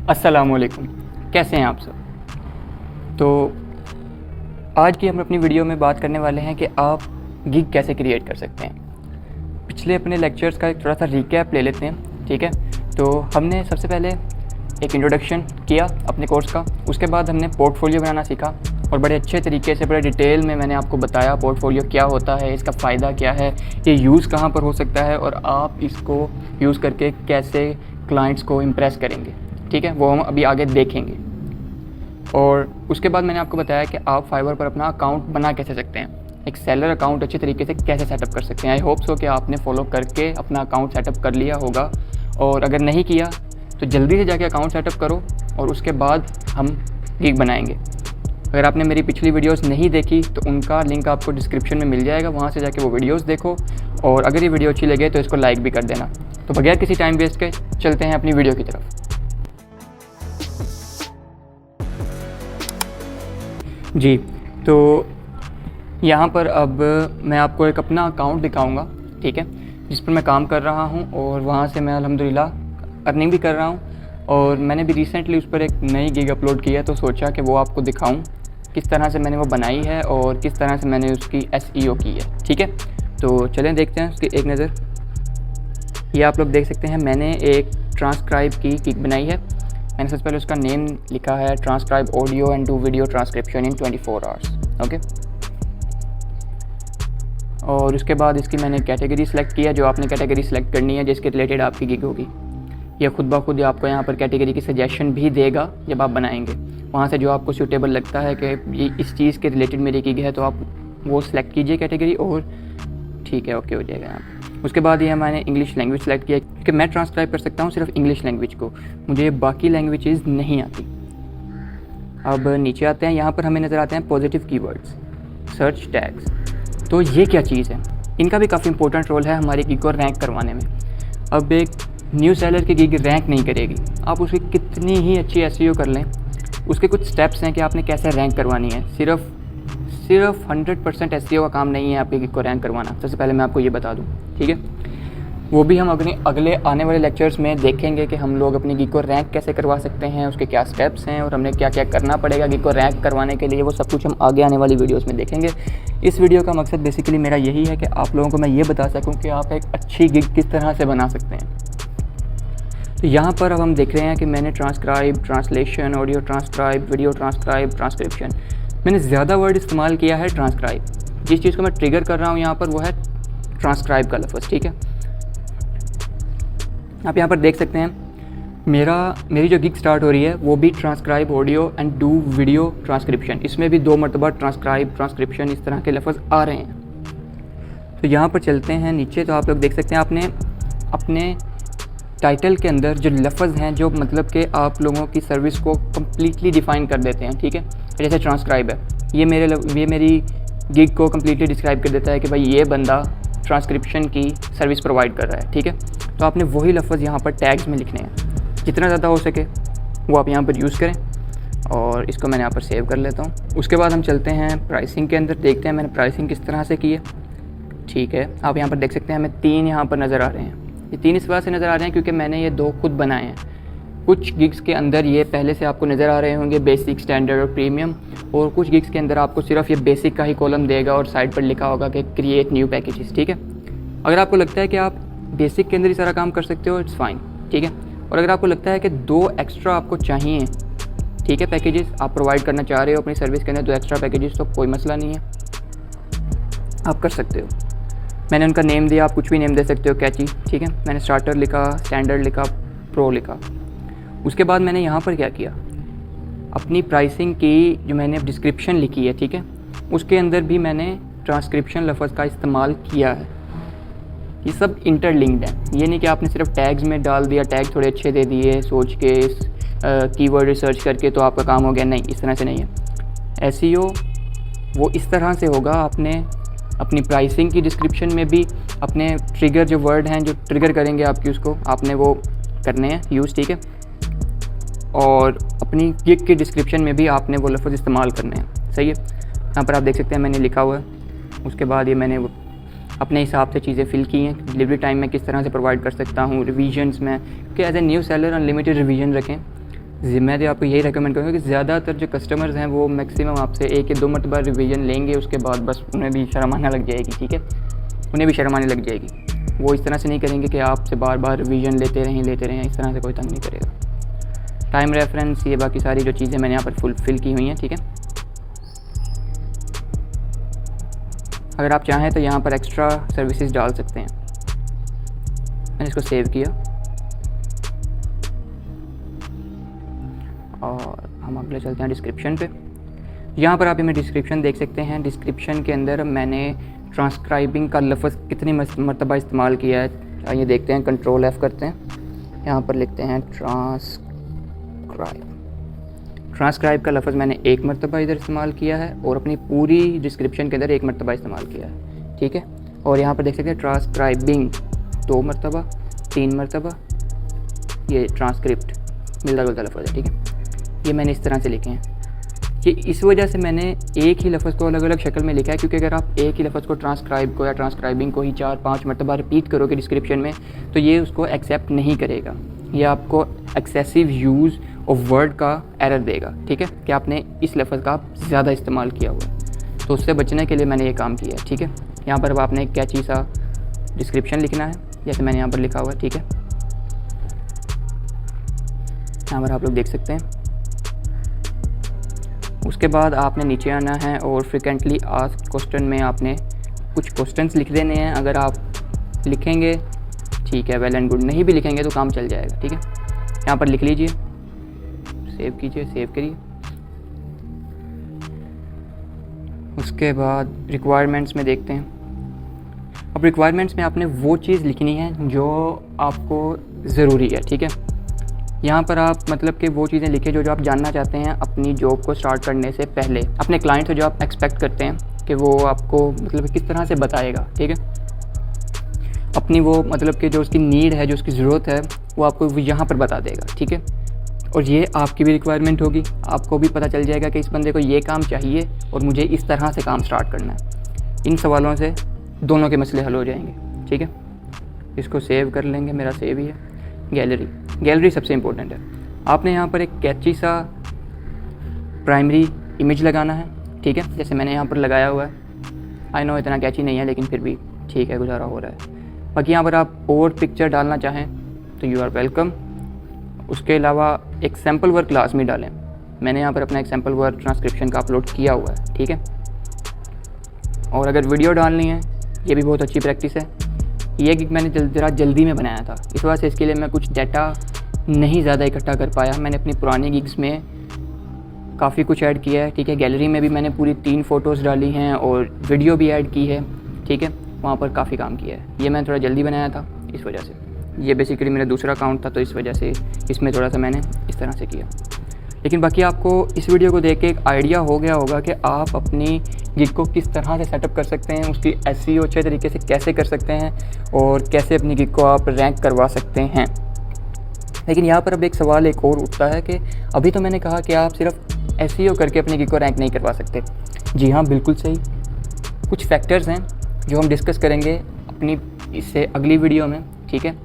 अस्सलामुअलैकुम, कैसे हैं आप सब। तो आज की हम अपनी वीडियो में बात करने वाले हैं कि आप गिग कैसे क्रिएट कर सकते हैं। पिछले अपने लेक्चर्स का एक थोड़ा सा रिकैप ले लेते हैं, ठीक है। तो हमने सबसे पहले एक इंट्रोडक्शन किया अपने कोर्स का, उसके बाद हमने पोर्टफोलियो बनाना सीखा और बड़े अच्छे तरीके से बड़े डिटेल में मैंने आपको बताया पोर्टफोलियो क्या होता है, इसका फ़ायदा क्या है, ये यूज़ कहाँ पर हो सकता है और आप इसको यूज़ करके कैसे क्लाइंट्स को इम्प्रेस करेंगे, ठीक है। वो हम अभी आगे देखेंगे। और उसके बाद मैंने आपको बताया कि आप फाइवर पर अपना अकाउंट बना कैसे सकते हैं, एक सेलर अकाउंट अच्छे तरीके से कैसे सेटअप कर सकते हैं। आई होप सो कि आपने फॉलो करके अपना अकाउंट सेटअप कर लिया होगा, और अगर नहीं किया तो जल्दी से जाके अकाउंट सेटअप करो और उसके बाद हम गिग बनाएंगे। अगर आपने मेरी पिछली वीडियोस नहीं देखी तो उनका लिंक आपको डिस्क्रिप्शन में मिल जाएगा, वहाँ से जाके वो वीडियोस देखो। और अगर ये वीडियो अच्छी लगे तो इसको लाइक भी कर देना। तो बगैर किसी टाइम वेस्ट के चलते हैं अपनी वीडियो की तरफ। जी, तो यहाँ पर अब मैं आपको एक अपना अकाउंट दिखाऊंगा, ठीक है, जिस पर मैं काम कर रहा हूँ और वहाँ से मैं अल्हम्दुलिल्लाह अर्निंग भी कर रहा हूँ। और मैंने भी रिसेंटली उस पर एक नई गिग अपलोड की है, तो सोचा कि वो आपको दिखाऊं किस तरह से मैंने वो बनाई है और किस तरह से मैंने उसकी SEO की है, ठीक है। तो चलें देखते हैं उसकी एक नज़र। ये आप लोग देख सकते हैं, मैंने एक ट्रांसक्राइब की गिग बनाई है। मैंने सबसे पहले उसका नेम लिखा है transcribe audio and do video transcription in 24 hours, okay. और उसके बाद इसकी मैंने कैटेगरी सेलेक्ट किया, जो आपने कैटेगरी सेलेक्ट करनी है जिसके रिलेटेड आपकी गिग होगी। यह खुद ब खुद आपको यहाँ पर कैटेगरी की सजेशन भी देगा जब आप बनाएंगे। वहाँ से जो आपको सूटेबल लगता है कि ये इस चीज़ के रिलेटेड मेरी गिग है, तो आप वो सिलेक्ट कीजिए कैटेगरी और ठीक है, ओके हो जाएगा यहाँ पर। उसके बाद ये मैंने इंग्लिश लैंग्वेज सेलेक्ट किया क्योंकि मैं ट्रांसक्राइब कर सकता हूँ सिर्फ इंग्लिश लैंग्वेज को, मुझे बाकी लैंग्वेजेस नहीं आती। अब नीचे आते हैं, यहाँ पर हमें नज़र आते हैं पॉजिटिव कीवर्ड्स, सर्च टैग्स। तो ये क्या चीज़ है, इनका भी काफ़ी इंपॉर्टेंट रोल है हमारी गिग को रैंक करवाने में। अब एक न्यू सेलर की गिग रैंक नहीं करेगी, आप उसकी कितनी ही अच्छी SEO कर लें, उसके कुछ स्टेप्स हैं कि आपने कैसे रैंक करवानी है। सिर्फ 100% SEO का काम नहीं है आपकी गिग को रैंक करवाना। सबसे पहले मैं आपको ये बता दूं, ठीक है। वो भी हम अपने अगले आने वाले लेक्चर्स में देखेंगे कि हम लोग अपनी गिग को रैंक कैसे करवा सकते हैं, उसके क्या स्टेप्स हैं और हमने क्या क्या करना पड़ेगा गिग को रैंक करवाने के लिए। वो सब कुछ हम आगे आने वाली वीडियोस में देखेंगे। इस वीडियो का मकसद बेसिकली मेरा यही है कि आप लोगों को मैं ये बता सकूँ कि आप एक अच्छी गिग किस तरह से बना सकते हैं। तो यहाँ पर अब हम देख रहे हैं कि मैंने transcribe, translation, audio transcribe, video transcribe, transcription, मैंने ज़्यादा वर्ड इस्तेमाल किया है ट्रांसक्राइब। जिस चीज़ को मैं ट्रिगर कर रहा हूँ यहाँ पर वो है ट्रांसक्राइब का लफ्ज़, ठीक है। आप यहाँ पर देख सकते हैं मेरी जो गिग स्टार्ट हो रही है वो भी transcribe audio and do video transcription, इसमें भी 2 मरतबा ट्रांसक्राइब, ट्रांसक्रिप्शन इस तरह के लफ्ज़ आ रहे हैं। तो यहाँ पर चलते हैं नीचे, तो आप लोग देख सकते हैं आपने अपने टाइटल के अंदर जो लफ्ज़ हैं जो मतलब कि आप लोगों की सर्विस को कम्प्लीटली डिफ़ाइन कर देते हैं, ठीक है। जैसे ट्रांसक्राइब है, ये मेरी गिग को कम्प्लीटली डिस्क्राइब कर देता है कि भाई ये बंदा ट्रांसक्रिप्शन की सर्विस प्रोवाइड कर रहा है, ठीक है। तो आपने वही लफ्ज़ यहाँ पर टैग्स में लिखने हैं, जितना ज़्यादा हो सके वो आप यहाँ पर यूज़ करें। और इसको मैंने यहाँ पर सेव कर लेता हूँ। उसके बाद हम चलते हैं प्राइसिंग के अंदर, देखते हैं मैंने प्राइसिंग किस तरह से की है, ठीक है। आप यहाँ पर देख सकते हैं हमें 3 यहाँ पर नज़र आ रहे हैं। ये 3 इस वजह से नज़र आ रहे हैं क्योंकि मैंने ये 2 खुद बनाए हैं। कुछ गिग्स के अंदर ये पहले से आपको नज़र आ रहे होंगे बेसिक, स्टैंडर्ड और प्रीमियम, और कुछ गिग्स के अंदर आपको सिर्फ ये बेसिक का ही कॉलम देगा और साइड पर लिखा होगा कि क्रिएट न्यू पैकेजेस, ठीक है। अगर आपको लगता है कि आप बेसिक के अंदर ही सारा काम कर सकते हो, इट्स फाइन, ठीक है। और अगर आपको लगता है कि 2 एक्स्ट्रा आपको चाहिए, ठीक है, पैकेजेस आप प्रोवाइड करना चाह रहे हो अपनी सर्विस के अंदर 2 एक्स्ट्रा पैकेजेस, तो कोई मसला नहीं है, आप कर सकते हो। मैंने उनका नेम दिया, आप कुछ भी नेम दे सकते हो कैची, ठीक है। मैंने स्टार्टर लिखा, स्टैंडर्ड लिखा, प्रो लिखा। उसके बाद मैंने यहाँ पर क्या किया, अपनी प्राइसिंग की जो मैंने डिस्क्रिप्शन लिखी है, ठीक है, उसके अंदर भी मैंने ट्रांसक्रिप्शन लफ्ज़ का इस्तेमाल किया है। ये सब इंटरलिंक्ड है, ये नहीं कि आपने सिर्फ टैग्स में डाल दिया, टैग थोड़े अच्छे दे दिए सोच के कीवर्ड रिसर्च करके तो आपका काम हो गया, नहीं, इस तरह से नहीं है। SEO वो इस तरह से होगा, आपने अपनी प्राइसिंग की डिस्क्रिप्शन में भी अपने ट्रिगर जो वर्ड हैं जो ट्रिगर करेंगे आपकी, उसको आपने वो करने हैं यूज़, ठीक है। और अपनी गिग की डिस्क्रिप्शन में भी आपने वो लफ्ज़ इस्तेमाल करने हैं, सही है। यहाँ पर आप देख सकते हैं मैंने लिखा हुआ है। उसके बाद ये मैंने अपने हिसाब से चीज़ें फिल की हैं। डिलीवरी टाइम में किस तरह से प्रोवाइड कर सकता हूँ, रिवीजन्स में कि as a new seller unlimited revision रखें, मैं तो आपको यही रेकमेंड करूँगा कि ज़्यादातर जो कस्टमर्स हैं वो मैक्सिमम आपसे 1 या 2 मरतबा रिवीजन लेंगे, उसके बाद बस उन्हें भी शर्म आने लग जाएगी, ठीक है, उन्हें भी शर्म आने लग जाएगी। वो इस तरह से नहीं करेंगे कि आपसे बार बार रिवीजन लेते रहें, इस तरह से कोई तंग नहीं करेगा। टाइम रेफरेंस, ये बाकी सारी जो चीज़ें मैंने यहाँ पर फुलफ़िल की हुई हैं, ठीक है। अगर आप चाहें तो यहाँ पर एक्स्ट्रा सर्विसेज डाल सकते हैं। मैंने इसको सेव किया और हम अगले चलते हैं डिस्क्रिप्शन पे। यहाँ पर आप हमें डिस्क्रिप्शन देख सकते हैं। डिस्क्रिप्शन के अंदर मैंने ट्रांसक्राइबिंग का लफ्ज़ कितनी मरतबा इस्तेमाल किया है, आइए देखते हैं। कंट्रोल F करते हैं, यहाँ पर लिखते हैं ट्रांसक्राइब का लफ्ज़ मैंने 1 मरतबा इधर इस्तेमाल किया है और अपनी पूरी डिस्क्रिप्शन के अंदर 1 मरतबा इस्तेमाल किया है, ठीक है। और यहाँ पर देख सकते हैं ट्रांसक्राइबिंग 2 मरतबा, 3 मरतबा, ये ट्रांसक्रिप्ट मिलता जुलता लफ्ज़ है, ठीक है। ये मैंने इस तरह से लिखे हैं। ये इस वजह से मैंने एक ही लफ्ज़ को अलग अलग शक्ल में लिखा है, क्योंकि अगर आप एक ही लफ्ज़ को ट्रांसक्राइब को या ट्रांसक्राइबिंग को ही 4-5 मरतबा रिपीट करोगे डिस्क्रिप्शन में तो ये उसको एक्सेप्ट नहीं करेगा, ये आपको एक्सेसिव यूज़ ऑफ वर्ड का एरर देगा, ठीक है, कि आपने इस लफ्ज़ का ज़्यादा इस्तेमाल किया हुआ है। तो उससे बचने के लिए मैंने ये काम किया है, ठीक है। यहाँ पर अब आपने एक कैची सा डिस्क्रिप्शन लिखना है, जैसे मैंने यहाँ पर लिखा हुआ है, ठीक है। यहाँ पर आप लोग देख सकते हैं। उसके बाद आपने नीचे आना है और फ्रिक्वेंटली आस्क्ड क्वेश्चन में आपने कुछ क्वेश्चंस लिख देने हैं। अगर आप लिखेंगे ठीक है, वेल एंड गुड, नहीं भी लिखेंगे तो काम चल जाएगा, ठीक है। यहाँ पर लिख लीजिए, सेव कीजिए, सेव करिए। उसके बाद रिक्वायरमेंट्स में देखते हैं। अब रिक्वायरमेंट्स में आपने वो चीज़ लिखनी है जो आपको ज़रूरी है, ठीक है। यहाँ पर आप मतलब कि वो चीज़ें लिखिए जो आप जानना चाहते हैं अपनी जॉब को स्टार्ट करने से पहले, अपने क्लाइंट से जो आप एक्सपेक्ट करते हैं कि वो आपको मतलब किस तरह से बताएगा, ठीक है। अपनी वो मतलब कि जो उसकी नीड है, जो उसकी ज़रूरत है, वो आपको यहाँ पर बता देगा, ठीक है। और ये आपकी भी रिक्वायरमेंट होगी, आपको भी पता चल जाएगा कि इस बंदे को ये काम चाहिए और मुझे इस तरह से काम स्टार्ट करना है। इन सवालों से दोनों के मसले हल हो जाएंगे, ठीक है। इसको सेव कर लेंगे, मेरा सेव ही है। गैलरी सबसे इम्पोर्टेंट है। आपने यहाँ पर एक कैची सा प्राइमरी इमेज लगाना है, ठीक है, जैसे मैंने यहाँ पर लगाया हुआ है। आई नो इतना कैची नहीं है, लेकिन फिर भी ठीक है, गुजारा हो रहा है। बाकी यहाँ पर आप और पिक्चर डालना चाहें तो यू आर वेलकम। उसके अलावा एक सैम्पल वर्क लाजमी डालें। मैंने यहाँ पर अपना एक सैम्पल वर्क ट्रांसक्रिप्शन का अपलोड किया हुआ है, ठीक है। और अगर वीडियो डालनी है, ये भी बहुत अच्छी प्रैक्टिस है। ये गिग मैंने ज़रा जल्दी में बनाया था, इस वजह से इसके लिए मैं कुछ डाटा नहीं ज़्यादा इकट्ठा कर पाया। मैंने अपनी पुरानी गिग्स में काफ़ी कुछ ऐड किया है, ठीक है। गैलरी में भी मैंने पूरी 3 फ़ोटोज़ डाली हैं और वीडियो भी ऐड की है, ठीक है। वहाँ पर काफ़ी काम किया है। ये मैंने थोड़ा जल्दी बनाया था, इस वजह से। ये बेसिकली मेरा दूसरा अकाउंट था, तो इस वजह से इसमें थोड़ा सा मैंने इस तरह से किया। लेकिन बाकी आपको इस वीडियो को देख के एक आइडिया हो गया होगा कि आप अपनी गिग को किस तरह से सेटअप कर सकते हैं, उसकी SEO अच्छे तरीके से कैसे कर सकते हैं और कैसे अपनी गिग को आप रैंक करवा सकते हैं। लेकिन यहाँ पर अब एक सवाल एक और उठता है कि अभी तो मैंने कहा कि आप सिर्फ SEO करके अपनी गिग को रैंक नहीं करवा सकते। जी हाँ, बिल्कुल सही। कुछ फैक्टर्स हैं जो हम डिस्कस करेंगे अपनी इससे अगली वीडियो में, ठीक है,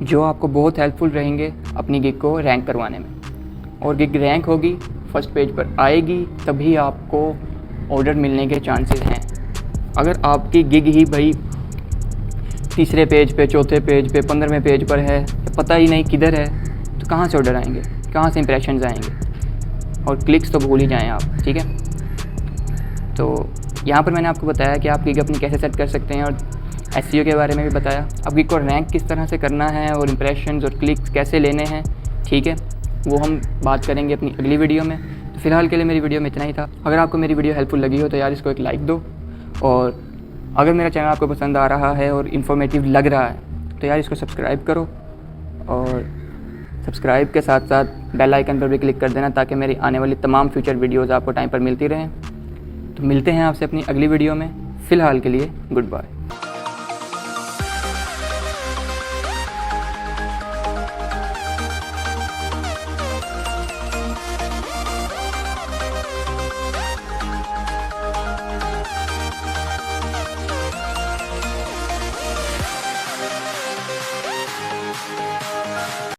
जो आपको बहुत हेल्पफुल रहेंगे अपनी गिग को रैंक करवाने में। और गिग रैंक होगी, फर्स्ट पेज पर आएगी, तभी आपको ऑर्डर मिलने के चांसेस हैं। अगर आपकी गिग ही भाई तीसरे पेज पे, चौथे पेज पे, 15वें पेज पर है, पता ही नहीं किधर है, तो कहाँ से ऑर्डर आएंगे, कहाँ से इंप्रेशंस आएंगे। और क्लिक्स तो भूल ही जाएं आप, ठीक है। तो यहाँ पर मैंने आपको बताया कि आप गिग अपनी कैसे सेट कर सकते हैं और SEO के बारे में भी बताया। अब गिग को रैंक किस तरह से करना है और इंप्रेशंस और क्लिक्स कैसे लेने हैं, ठीक है, वो हम बात करेंगे अपनी अगली वीडियो में। तो फ़िलहाल के लिए मेरी वीडियो में इतना ही था। अगर आपको मेरी वीडियो हेल्पफुल लगी हो तो यार इसको एक लाइक दो, और अगर मेरा चैनल आपको पसंद आ रहा है और इन्फॉर्मेटिव लग रहा है तो यार इसको सब्सक्राइब करो, और सब्सक्राइब के साथ साथ बेल आइकन पर भी क्लिक कर देना ताकि मेरी आने वाली तमाम फ्यूचर वीडियोज़ आपको टाइम पर मिलती रहें। तो मिलते हैं आपसे अपनी अगली वीडियो में। फ़िलहाल के लिए गुड बाय।